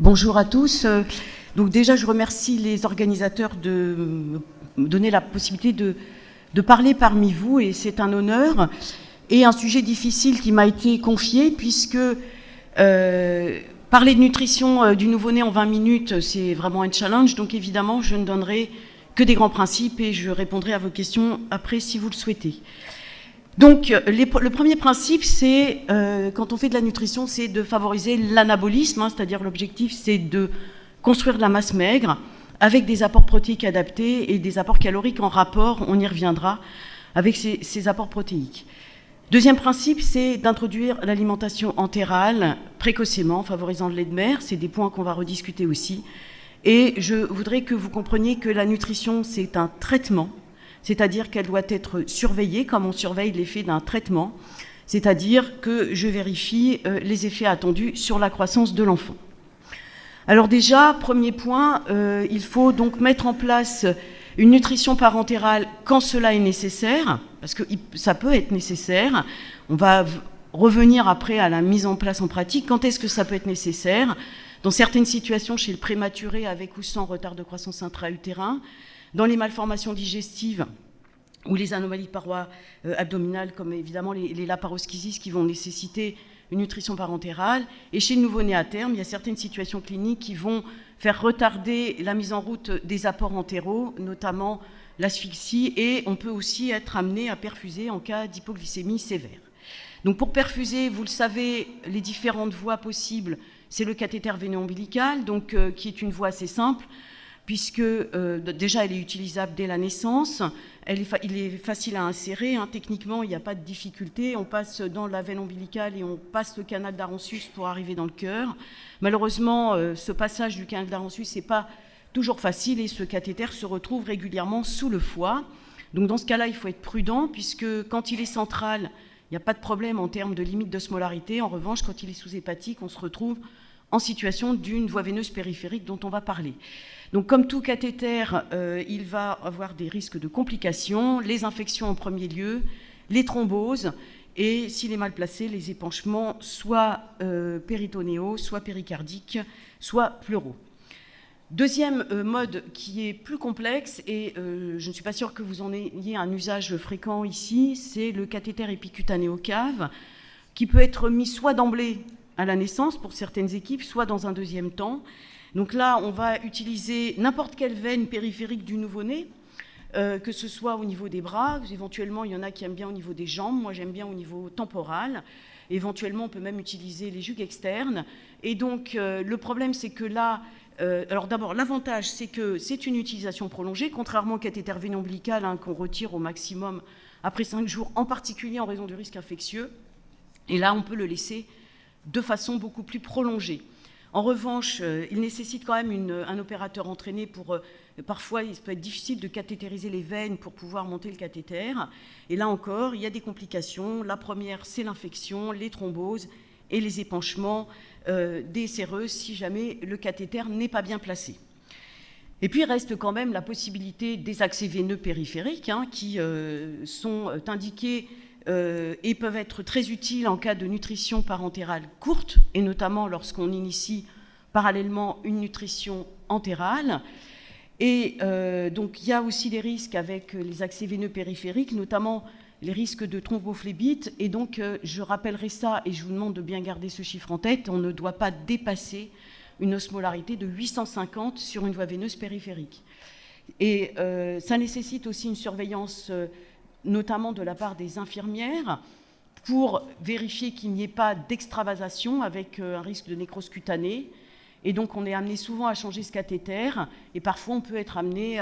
Bonjour à tous. Donc déjà, je remercie les organisateurs de me donner la possibilité de parler parmi vous, et c'est un honneur. Et un sujet difficile qui m'a été confié, puisque parler de nutrition du nouveau-né en 20 minutes, c'est vraiment un challenge. Donc évidemment, je ne donnerai que des grands principes et je répondrai à vos questions après si vous le souhaitez. Donc, le premier principe, c'est, quand on fait de la nutrition, c'est de favoriser l'anabolisme, c'est-à-dire l'objectif, c'est de construire de la masse maigre avec des apports protéiques adaptés et des apports caloriques en rapport, on y reviendra, avec ces apports protéiques. Deuxième principe, c'est d'introduire l'alimentation entérale précocement, en favorisant le lait de mère. C'est des points qu'on va rediscuter aussi. Et je voudrais que vous compreniez que la nutrition, c'est un traitement, c'est-à-dire qu'elle doit être surveillée comme on surveille l'effet d'un traitement, c'est-à-dire que je vérifie les effets attendus sur la croissance de l'enfant. Alors déjà, premier point, il faut donc mettre en place une nutrition parentérale quand cela est nécessaire, parce que ça peut être nécessaire. On va revenir après à la mise en place en pratique. Quand est-ce que ça peut être nécessaire ? Dans certaines situations, chez le prématuré avec ou sans retard de croissance intra-utérin, dans les malformations digestives ou les anomalies de parois abdominales, comme évidemment les laparoschisis qui vont nécessiter une nutrition parentérale. Et chez le nouveau-né à terme, il y a certaines situations cliniques qui vont faire retarder la mise en route des apports entéraux, notamment l'asphyxie, et on peut aussi être amené à perfuser en cas d'hypoglycémie sévère. Donc pour perfuser, vous le savez, les différentes voies possibles, c'est le cathéter veiné-ombilical, donc qui est une voie assez simple, puisque déjà elle est utilisable dès la naissance, il est facile à insérer, techniquement il n'y a pas de difficulté, on passe dans la veine ombilicale et on passe le canal d'Aronsus pour arriver dans le cœur. Malheureusement, ce passage du canal d'Aronsus n'est pas toujours facile et ce cathéter se retrouve régulièrement sous le foie. Donc dans ce cas-là, il faut être prudent, puisque quand il est central, il n'y a pas de problème en termes de limite d'osmolarité. En revanche, quand il est sous-hépatique, on se retrouve en situation d'une voie veineuse périphérique dont on va parler. Donc comme tout cathéter, il va avoir des risques de complications, les infections en premier lieu, les thromboses et, s'il est mal placé, les épanchements soit péritonéaux, soit péricardiques, soit pleuraux. Deuxième mode qui est plus complexe, et je ne suis pas sûre que vous en ayez un usage fréquent ici, c'est le cathéter épicutanéo-cave, qui peut être mis soit d'emblée à la naissance pour certaines équipes, soit dans un deuxième temps. Donc là, on va utiliser n'importe quelle veine périphérique du nouveau-né, que ce soit au niveau des bras, éventuellement il y en a qui aiment bien au niveau des jambes, moi j'aime bien au niveau temporal, éventuellement on peut même utiliser les jugues externes. Et donc le problème, c'est que là, alors d'abord l'avantage, c'est que c'est une utilisation prolongée, contrairement au cathéter veiné-ombilical qu'on retire au maximum après 5 jours, en particulier en raison du risque infectieux. Et là, on peut le laisser de façon beaucoup plus prolongée. En revanche, il nécessite quand même un opérateur entraîné pour... parfois, il peut être difficile de cathétériser les veines pour pouvoir monter le cathéter. Et là encore, il y a des complications. La première, c'est l'infection, les thromboses et les épanchements des séreuses si jamais le cathéter n'est pas bien placé. Et puis, il reste quand même la possibilité des accès veineux périphériques qui sont indiqués et peuvent être très utiles en cas de nutrition parentérale courte, et notamment lorsqu'on initie parallèlement une nutrition entérale. Et donc il y a aussi des risques avec les accès veineux périphériques, notamment les risques de thrombophlébite. Et donc je rappellerai ça, et je vous demande de bien garder ce chiffre en tête, on ne doit pas dépasser une osmolarité de 850 sur une voie veineuse périphérique. Et ça nécessite aussi une surveillance notamment de la part des infirmières, pour vérifier qu'il n'y ait pas d'extravasation avec un risque de nécrose cutanée. Et donc on est amené souvent à changer ce cathéter, et parfois on peut être amené,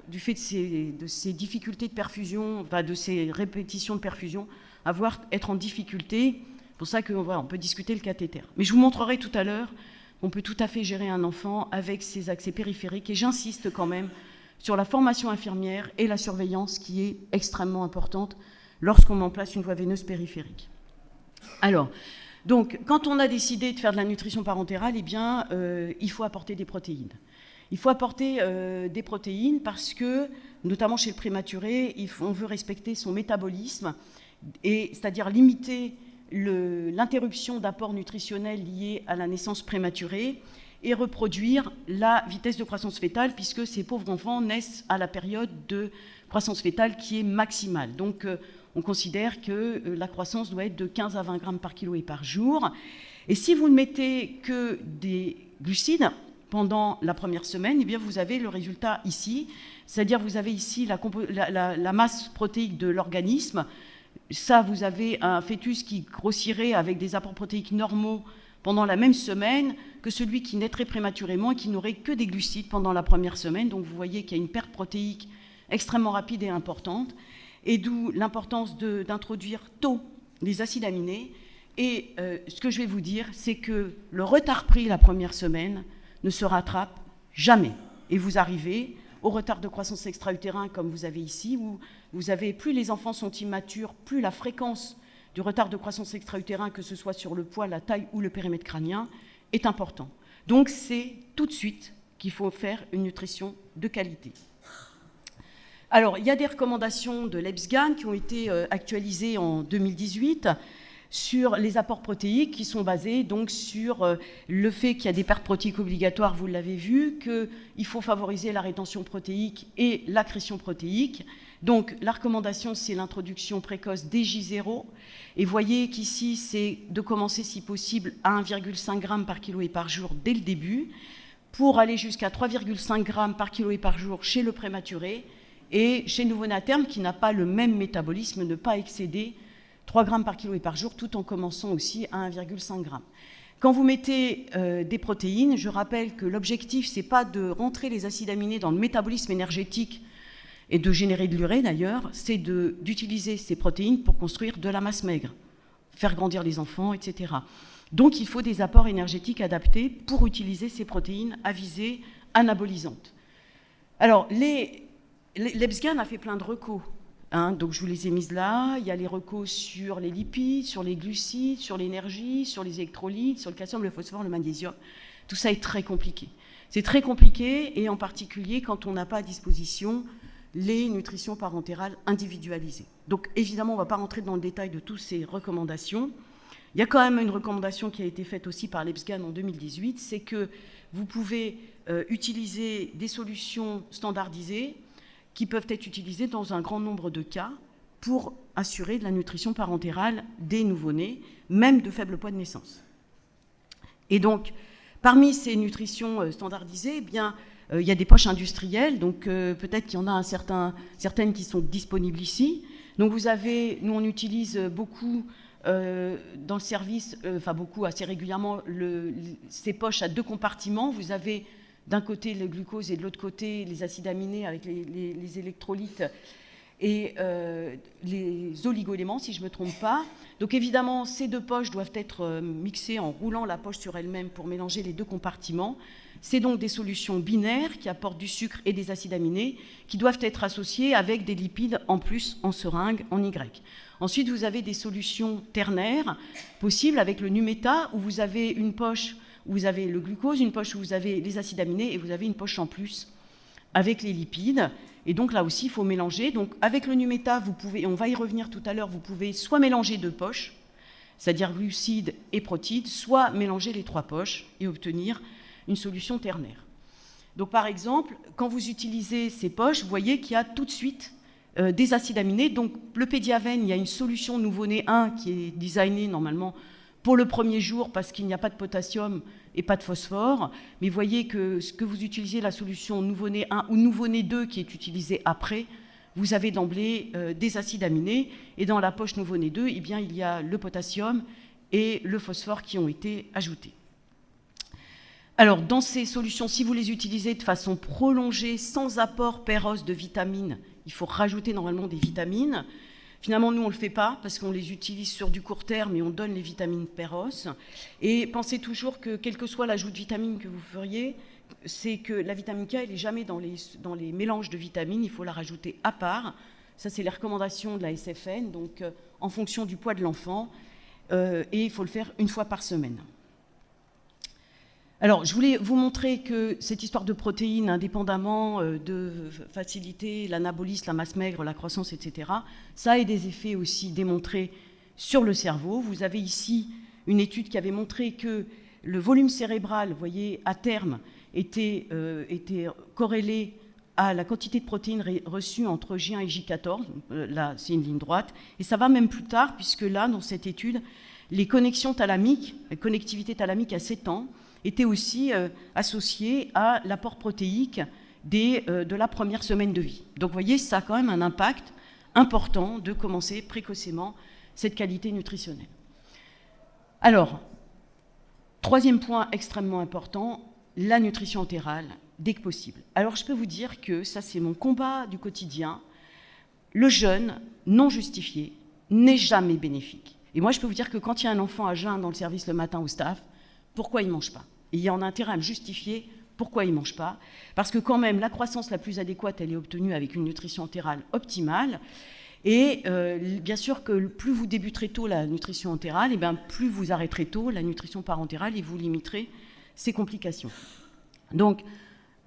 du fait de ces difficultés de perfusion, de ces répétitions de perfusion, être en difficulté. C'est pour ça qu'on peut discuter le cathéter. Mais je vous montrerai tout à l'heure qu'on peut tout à fait gérer un enfant avec ses accès périphériques, et j'insiste quand même sur la formation infirmière et la surveillance qui est extrêmement importante lorsqu'on met en place une voie veineuse périphérique. Alors, donc, quand on a décidé de faire de la nutrition parentérale, il faut apporter des protéines. Il faut apporter des protéines parce que, notamment chez le prématuré, on veut respecter son métabolisme, c'est-à-dire limiter l'interruption d'apport nutritionnel lié à la naissance prématurée, et reproduire la vitesse de croissance fœtale, puisque ces pauvres enfants naissent à la période de croissance fœtale qui est maximale. Donc, on considère que la croissance doit être de 15 à 20 grammes par kilo et par jour. Et si vous ne mettez que des glucides pendant la première semaine, eh bien vous avez le résultat ici. C'est-à-dire vous avez ici la masse protéique de l'organisme. Ça, vous avez un fœtus qui grossirait avec des apports protéiques normaux pendant la même semaine que celui qui naîtrait prématurément et qui n'aurait que des glucides pendant la première semaine. Donc vous voyez qu'il y a une perte protéique extrêmement rapide et importante, et d'où l'importance d'introduire tôt les acides aminés. Et ce que je vais vous dire, c'est que le retard pris la première semaine ne se rattrape jamais. Et vous arrivez au retard de croissance extra-utérin, comme vous avez ici, où vous avez, plus les enfants sont immatures, plus la fréquence du retard de croissance extra-utérin, que ce soit sur le poids, la taille ou le périmètre crânien, est important. Donc c'est tout de suite qu'il faut faire une nutrition de qualité. Alors, il y a des recommandations de l'EBSGAN qui ont été actualisées en 2018 sur les apports protéiques, qui sont basés donc sur le fait qu'il y a des pertes protéiques obligatoires, vous l'avez vu, qu'il faut favoriser la rétention protéique et l'accrétion protéique. Donc la recommandation, c'est l'introduction précoce des J0. Et voyez qu'ici, c'est de commencer si possible à 1,5 g par kilo et par jour dès le début, pour aller jusqu'à 3,5 g par kilo et par jour chez le prématuré, et chez le nouveau-né à terme, qui n'a pas le même métabolisme, ne pas excéder 3 grammes par kilo et par jour, tout en commençant aussi à 1,5 g. Quand vous mettez des protéines, je rappelle que l'objectif, ce n'est pas de rentrer les acides aminés dans le métabolisme énergétique et de générer de l'urée d'ailleurs, c'est d'utiliser ces protéines pour construire de la masse maigre, faire grandir les enfants, etc. Donc il faut des apports énergétiques adaptés pour utiliser ces protéines à visée anabolisante. Alors, l'EBSGAN a fait plein de recos. Donc je vous les ai mises là. Il y a les recos sur les lipides, sur les glucides, sur l'énergie, sur les électrolytes, sur le calcium, le phosphore, le magnésium. Tout ça est très compliqué. C'est très compliqué, et en particulier quand on n'a pas à disposition les nutritions parentérales individualisées. Donc évidemment, on ne va pas rentrer dans le détail de toutes ces recommandations. Il y a quand même une recommandation qui a été faite aussi par l'EBSGAN en 2018, c'est que vous pouvez utiliser des solutions standardisées qui peuvent être utilisées dans un grand nombre de cas pour assurer de la nutrition parentérale des nouveau-nés, même de faible poids de naissance. Et donc, parmi ces nutritions standardisées, eh bien, il y a des poches industrielles, donc peut-être qu'il y en a certaines qui sont disponibles ici. Donc vous avez, nous on utilise beaucoup dans le service, beaucoup, assez régulièrement, ces poches à 2 compartiments. Vous avez d'un côté le glucose et de l'autre côté les acides aminés avec les électrolytes et les oligoéléments, si je ne me trompe pas. Donc évidemment, ces 2 poches doivent être mixées en roulant la poche sur elle-même pour mélanger les 2 compartiments. C'est donc des solutions binaires qui apportent du sucre et des acides aminés qui doivent être associés avec des lipides en plus en seringue, en Y. Ensuite, vous avez des solutions ternaires possibles avec le Numeta, où vous avez une poche où vous avez le glucose, une poche où vous avez les acides aminés, et vous avez une poche en plus avec les lipides. Et donc là aussi, il faut mélanger. Donc avec le Numeta, vous pouvez, on va y revenir tout à l'heure, vous pouvez soit mélanger 2 poches, c'est-à-dire glucides et protides, soit mélanger les 3 poches et obtenir une solution ternaire. Donc par exemple, quand vous utilisez ces poches, vous voyez qu'il y a tout de suite des acides aminés. Donc le Pédiaven, il y a une solution nouveau-né 1 qui est designée normalement pour le premier jour parce qu'il n'y a pas de potassium et pas de phosphore. Mais vous voyez que ce que vous utilisez, la solution nouveau-né 1 ou nouveau-né 2 qui est utilisée après, vous avez d'emblée des acides aminés. Et dans la poche nouveau-né 2, eh bien, il y a le potassium et le phosphore qui ont été ajoutés. Alors, dans ces solutions, si vous les utilisez de façon prolongée, sans apport per-os de vitamines, il faut rajouter normalement des vitamines. Finalement, nous, on ne le fait pas parce qu'on les utilise sur du court terme et on donne les vitamines per-os. Et pensez toujours que, quel que soit l'ajout de vitamines que vous feriez, c'est que la vitamine K, elle n'est jamais dans les mélanges de vitamines, il faut la rajouter à part. Ça, c'est les recommandations de la SFN, donc en fonction du poids de l'enfant, et il faut le faire 1 fois par semaine. Alors, je voulais vous montrer que cette histoire de protéines, indépendamment de faciliter l'anabolisme, la masse maigre, la croissance, etc., ça a des effets aussi démontrés sur le cerveau. Vous avez ici une étude qui avait montré que le volume cérébral, vous voyez, à terme, était corrélé à la quantité de protéines reçues entre J1 et J14. Là, c'est une ligne droite. Et ça va même plus tard, puisque là, dans cette étude, les connexions thalamiques, la connectivité thalamique à 7 ans, étaient aussi associées à l'apport protéique de la première semaine de vie. Donc, vous voyez, ça a quand même un impact important de commencer précocement cette qualité nutritionnelle. Alors, troisième point extrêmement important, la nutrition entérale, dès que possible. Alors, je peux vous dire que ça, c'est mon combat du quotidien. Le jeûne non justifié n'est jamais bénéfique. Et moi, je peux vous dire que quand il y a un enfant à jeun dans le service le matin au staff, pourquoi il ne mange pas? Et il y a un intérêt à me justifier pourquoi il ne mange pas. Parce que quand même, la croissance la plus adéquate, elle est obtenue avec une nutrition entérale optimale. Et bien sûr que plus vous débuterez tôt la nutrition entérale, et bien plus vous arrêterez tôt la nutrition parentérale et vous limiterez ces complications. Donc,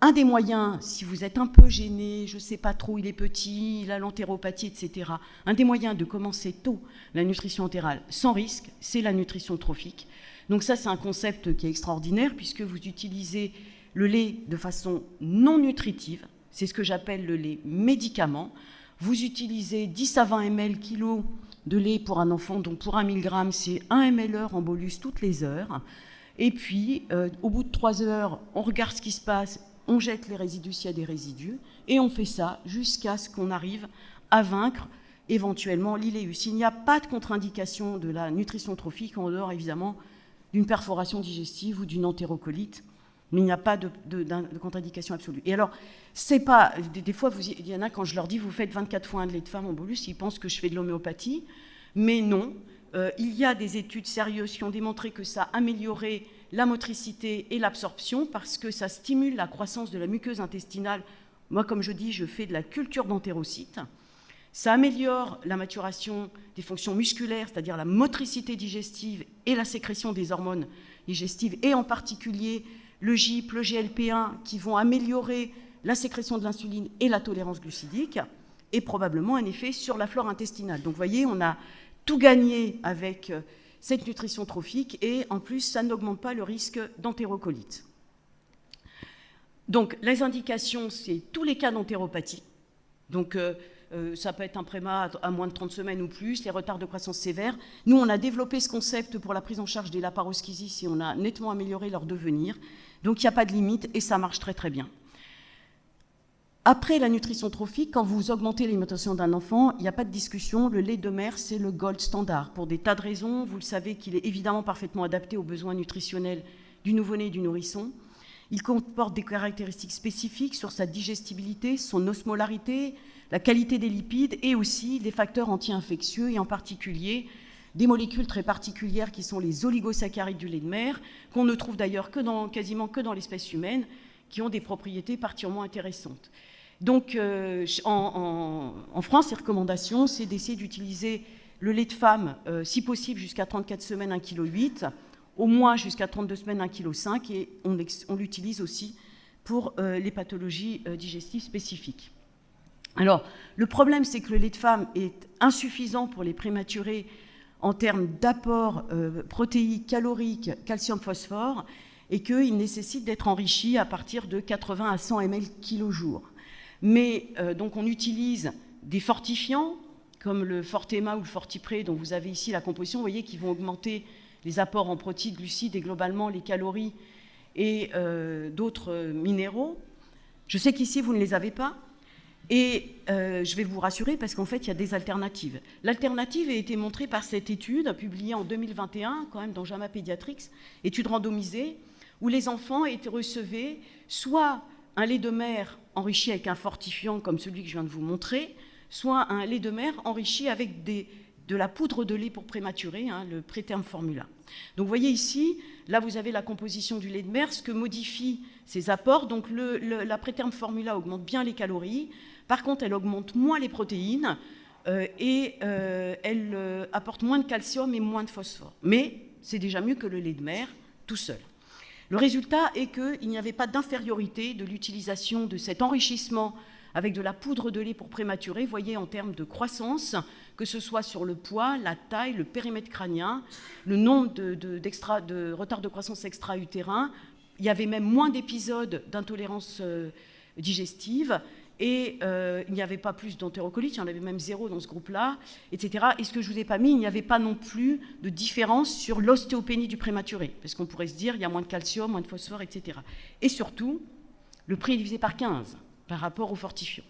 un des moyens, si vous êtes un peu gêné, je ne sais pas trop, il est petit, il a l'entéropathie, etc., un des moyens de commencer tôt la nutrition entérale sans risque, c'est la nutrition trophique. Donc ça, c'est un concept qui est extraordinaire puisque vous utilisez le lait de façon non nutritive, c'est ce que j'appelle le lait médicament. Vous utilisez 10 à 20 ml kilo de lait pour un enfant, donc pour 1 mg, c'est 1 ml/heure en bolus toutes les heures. Et puis, au bout de 3 heures, on regarde ce qui se passe, on jette les résidus s'il y a des résidus, et on fait ça jusqu'à ce qu'on arrive à vaincre éventuellement l'iléus. Il n'y a pas de contre-indication de la nutrition trophique en dehors, évidemment, d'une perforation digestive ou d'une entérocolite, mais il n'y a pas de contre-indication absolue. Et alors, c'est pas... Des fois, il y en a, quand je leur dis, vous faites 24 fois 1 de lait de femme en bolus, ils pensent que je fais de l'homéopathie, mais non. Il y a des études sérieuses qui ont démontré que ça améliorait la motricité et l'absorption parce que ça stimule la croissance de la muqueuse intestinale. Moi, comme je dis, je fais de la culture d'entérocytes. Ça améliore la maturation des fonctions musculaires, c'est-à-dire la motricité digestive et la sécrétion des hormones digestives, et en particulier le GIP, le GLP-1, qui vont améliorer la sécrétion de l'insuline et la tolérance glucidique, et probablement un effet sur la flore intestinale. Donc, vous voyez, on a tout gagné avec cette nutrition trophique et en plus, ça n'augmente pas le risque d'entérocolite. Donc, les indications, c'est tous les cas d'entéropathie. Donc, ça peut être un préma à moins de 30 semaines ou plus, les retards de croissance sévères. Nous, on a développé ce concept pour la prise en charge des laparoschisis et on a nettement amélioré leur devenir. Donc, il n'y a pas de limite et ça marche très, très bien. Après la nutrition trophique, quand vous augmentez l'alimentation d'un enfant, il n'y a pas de discussion, le lait de mère, c'est le gold standard. Pour des tas de raisons, vous le savez qu'il est évidemment parfaitement adapté aux besoins nutritionnels du nouveau-né et du nourrisson. Il comporte des caractéristiques spécifiques sur sa digestibilité, son osmolarité, la qualité des lipides et aussi des facteurs anti-infectieux et en particulier des molécules très particulières qui sont les oligosaccharides du lait de mère, qu'on ne trouve d'ailleurs quasiment que dans l'espèce humaine, qui ont des propriétés particulièrement intéressantes. Donc, en France, les recommandations, c'est d'essayer d'utiliser le lait de femme, si possible, jusqu'à 34 semaines, 1,8 kg, au moins jusqu'à 32 semaines, 1,5 kg, et on l'utilise aussi pour les pathologies digestives spécifiques. Alors, le problème, c'est que le lait de femme est insuffisant pour les prématurés en termes d'apport protéique, calorique, calcium, phosphore, et qu'il nécessite d'être enrichi à partir de 80 à 100 ml kg/jour. Mais donc on utilise des fortifiants comme le Fortema ou le Fortipré dont vous avez ici la composition, vous voyez, qui vont augmenter les apports en protéines, glucides et globalement les calories et d'autres minéraux. Je sais qu'ici vous ne les avez pas et je vais vous rassurer parce qu'en fait il y a des alternatives. L'alternative a été montrée par cette étude publiée en 2021 quand même dans JAMA Pediatrics, étude randomisée où les enfants recevaient soit un lait de mère enrichi avec un fortifiant comme celui que je viens de vous montrer, soit un lait de mère enrichi avec de la poudre de lait pour prématurés, le préterm formula. Donc vous voyez ici, là vous avez la composition du lait de mère, ce que modifie ces apports. Donc la préterm formula augmente bien les calories, par contre elle augmente moins les protéines et elle apporte moins de calcium et moins de phosphore. Mais c'est déjà mieux que le lait de mère tout seul. Le résultat est qu'il n'y avait pas d'infériorité de l'utilisation de cet enrichissement avec de la poudre de lait pour prématurés, vous voyez, en termes de croissance, que ce soit sur le poids, la taille, le périmètre crânien, le nombre de retard de croissance extra-utérin. Il y avait même moins d'épisodes d'intolérance digestive, et il n'y avait pas plus d'entérocolite, il y en avait même 0 dans ce groupe-là, etc. Et ce que je ne vous ai pas mis, il n'y avait pas non plus de différence sur l'ostéopénie du prématuré, parce qu'on pourrait se dire, il y a moins de calcium, moins de phosphore, etc. Et surtout, le prix est divisé par 15 par rapport aux fortifiants.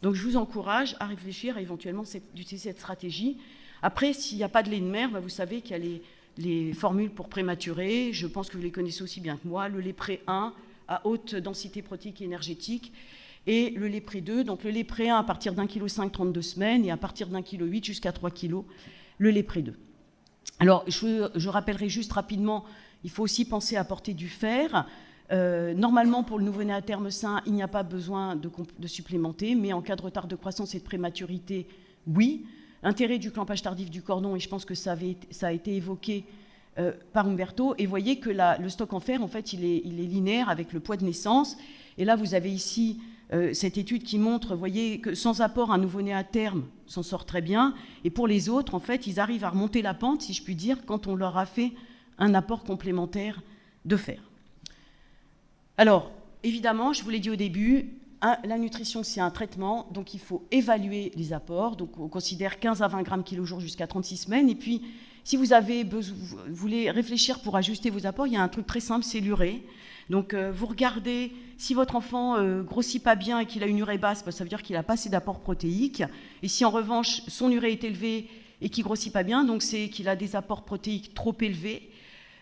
Donc je vous encourage à réfléchir à éventuellement d'utiliser cette stratégie. Après, s'il n'y a pas de lait de mère, vous savez qu'il y a les formules pour prématurés, je pense que vous les connaissez aussi bien que moi, le lait pré 1 à haute densité protéique et énergétique, et le lait pré 2, donc le lait pré 1 à partir d'1,5 kg 32 semaines, et à partir d'1,8 kg jusqu'à 3 kg, le lait pré 2. Alors, je rappellerai juste rapidement, il faut aussi penser à apporter du fer. Normalement, pour le nouveau-né à terme sain, il n'y a pas besoin de supplémenter, mais en cas de retard de croissance et de prématurité, oui. Intérêt du clampage tardif du cordon, et je pense que ça a été évoqué par Umberto, et vous voyez que le stock en fer, en fait, il est linéaire avec le poids de naissance. Et là, vous avez ici cette étude qui montre, vous voyez, que sans apport, un nouveau-né à terme s'en sort très bien. Et pour les autres, en fait, ils arrivent à remonter la pente, si je puis dire, quand on leur a fait un apport complémentaire de fer. Alors, évidemment, je vous l'ai dit au début, la nutrition, c'est un traitement, donc il faut évaluer les apports. Donc, on considère 15 à 20 grammes kilo-jour jusqu'à 36 semaines. Et puis, si vous voulez réfléchir pour ajuster vos apports, il y a un truc très simple, c'est l'urée. Donc, vous regardez, si votre enfant grossit pas bien et qu'il a une urée basse, ça veut dire qu'il n'a pas assez d'apport protéique. Et si en revanche, son urée est élevée et qu'il grossit pas bien, donc c'est qu'il a des apports protéiques trop élevés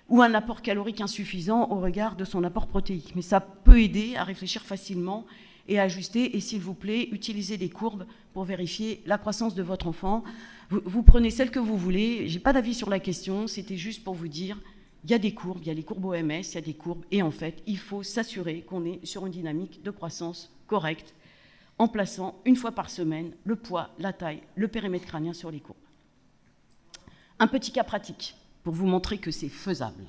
ou un apport calorique insuffisant au regard de son apport protéique. Mais ça peut aider à réfléchir facilement et à ajuster. Et s'il vous plaît, utilisez des courbes pour vérifier la croissance de votre enfant. Vous prenez celle que vous voulez. Je n'ai pas d'avis sur la question, c'était juste pour vous dire, il y a des courbes, il y a les courbes OMS, il y a des courbes, et en fait, il faut s'assurer qu'on est sur une dynamique de croissance correcte en plaçant une fois par semaine le poids, la taille, le périmètre crânien sur les courbes. Un petit cas pratique pour vous montrer que c'est faisable.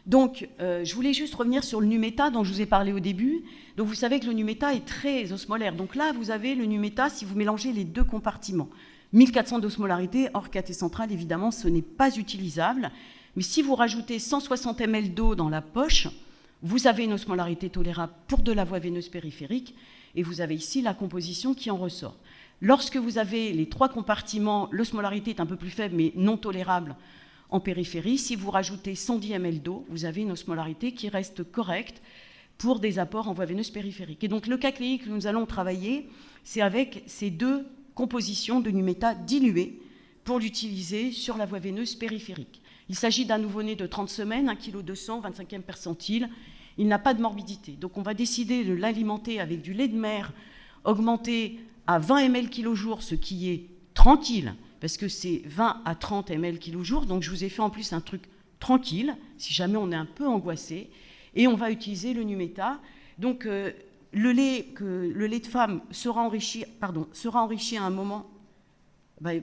Donc, je voulais juste revenir sur le Numeta dont je vous ai parlé au début. Donc, vous savez que le Numeta est très osmolaire. Donc là, vous avez le Numeta, si vous mélangez les deux compartiments. 1400 d'osmolarité, hors cathé central, évidemment, ce n'est pas utilisable. Mais si vous rajoutez 160 ml d'eau dans la poche, vous avez une osmolarité tolérable pour de la voie veineuse périphérique, et vous avez ici la composition qui en ressort. Lorsque vous avez les trois compartiments, l'osmolarité est un peu plus faible, mais non tolérable en périphérie. Si vous rajoutez 110 ml d'eau, vous avez une osmolarité qui reste correcte pour des apports en voie veineuse périphérique. Et donc le cas clinique que nous allons travailler, c'est avec ces deux compositions de Numeta diluées pour l'utiliser sur la voie veineuse périphérique. Il s'agit d'un nouveau-né de 30 semaines, 1,2 kg, 25e percentile. Il n'a pas de morbidité. Donc on va décider de l'alimenter avec du lait de mère augmenté à 20 ml kg/jour, ce qui est tranquille, parce que c'est 20 à 30 ml kg/jour. Donc je vous ai fait en plus un truc tranquille, si jamais on est un peu angoissé. Et on va utiliser le Numeta. Donc le lait de femme sera enrichi à un moment...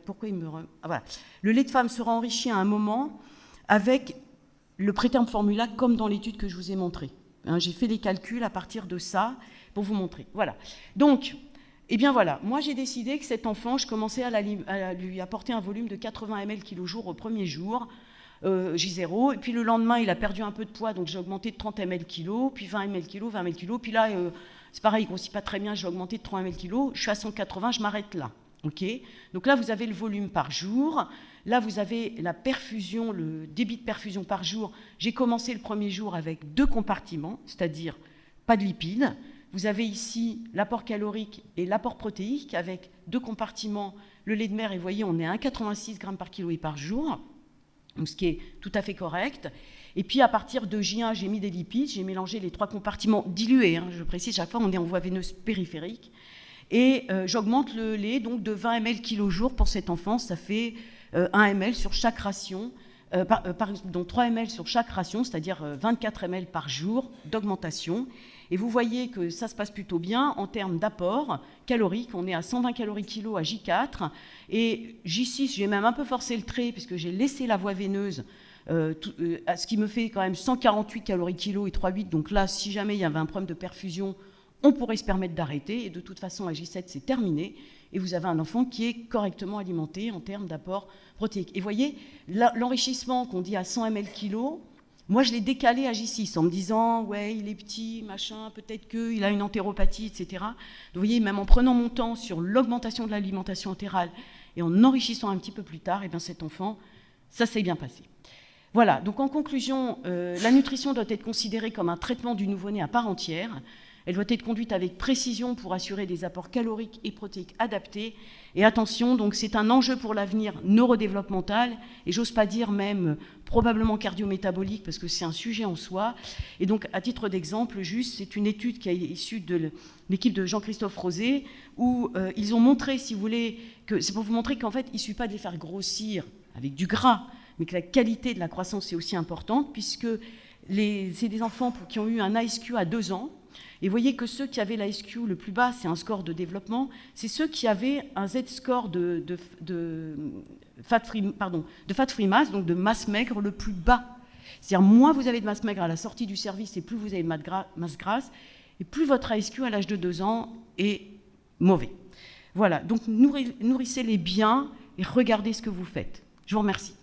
pourquoi il me... voilà. Le lait de femme sera enrichi à un moment avec le préterme formula comme dans l'étude que je vous ai montrée. J'ai fait les calculs à partir de ça pour vous montrer. Voilà. Donc, eh bien voilà, moi j'ai décidé que cet enfant, je commençais à lui apporter un volume de 80 ml kg/jour au premier jour, J0, et puis le lendemain il a perdu un peu de poids, donc j'ai augmenté de 30 ml kg, puis 20 ml kg, 20 ml kg, puis là c'est pareil, il ne grossit pas très bien, j'ai augmenté de 3 ml kg, je suis à 180, je m'arrête là. Okay. Donc là, vous avez le volume par jour. Là, vous avez la perfusion, le débit de perfusion par jour. J'ai commencé le premier jour avec 2 compartiments, c'est-à-dire pas de lipides. Vous avez ici l'apport calorique et l'apport protéique avec 2 compartiments, le lait de mère, et vous voyez, on est à 1,86 g par kilo et par jour, donc ce qui est tout à fait correct. Et puis, à partir de J1, j'ai mis des lipides, j'ai mélangé les 3 compartiments dilués. Je précise, chaque fois, on est en voie veineuse périphérique. Et j'augmente le lait donc, de 20 ml kg/jour pour cet enfant. Ça fait 1 ml sur chaque ration, donc 3 ml sur chaque ration, c'est-à-dire 24 ml par jour d'augmentation. Et vous voyez que ça se passe plutôt bien en termes d'apport calorique. On est à 120 calories kilo à J4. Et J6, j'ai même un peu forcé le trait puisque j'ai laissé la voie veineuse, ce qui me fait quand même 148 calories kilo et 3,8. Donc là, si jamais il y avait un problème de perfusion, on pourrait se permettre d'arrêter, et de toute façon, à J7, c'est terminé, et vous avez un enfant qui est correctement alimenté en termes d'apport protéique. Et vous voyez, l'enrichissement qu'on dit à 100 ml kg, moi, je l'ai décalé à J6 en me disant, ouais, il est petit, machin, peut-être qu'il a une entéropathie, etc. Donc, vous voyez, même en prenant mon temps sur l'augmentation de l'alimentation entérale et en enrichissant un petit peu plus tard, et bien cet enfant, ça s'est bien passé. Voilà, donc en conclusion, la nutrition doit être considérée comme un traitement du nouveau-né à part entière. Elle doit être conduite avec précision pour assurer des apports caloriques et protéiques adaptés. Et attention, donc c'est un enjeu pour l'avenir neurodéveloppemental, et j'ose pas dire même probablement cardiométabolique, parce que c'est un sujet en soi. Et donc, à titre d'exemple, juste, c'est une étude qui est issue de l'équipe de Jean-Christophe Rosé, où ils ont montré, si vous voulez, que c'est pour vous montrer qu'en fait, il ne suffit pas de les faire grossir avec du gras, mais que la qualité de la croissance est aussi importante, puisque c'est des enfants qui ont eu un ASQ à 2 ans. Et vous voyez que ceux qui avaient l'ASQ le plus bas, c'est un score de développement, c'est ceux qui avaient un Z-score de fat free mass, donc de masse maigre le plus bas. C'est-à-dire, moins vous avez de masse maigre à la sortie du service, et plus vous avez de masse grasse, et plus votre ASQ à l'âge de 2 ans est mauvais. Voilà, donc nourrissez-les bien et regardez ce que vous faites. Je vous remercie.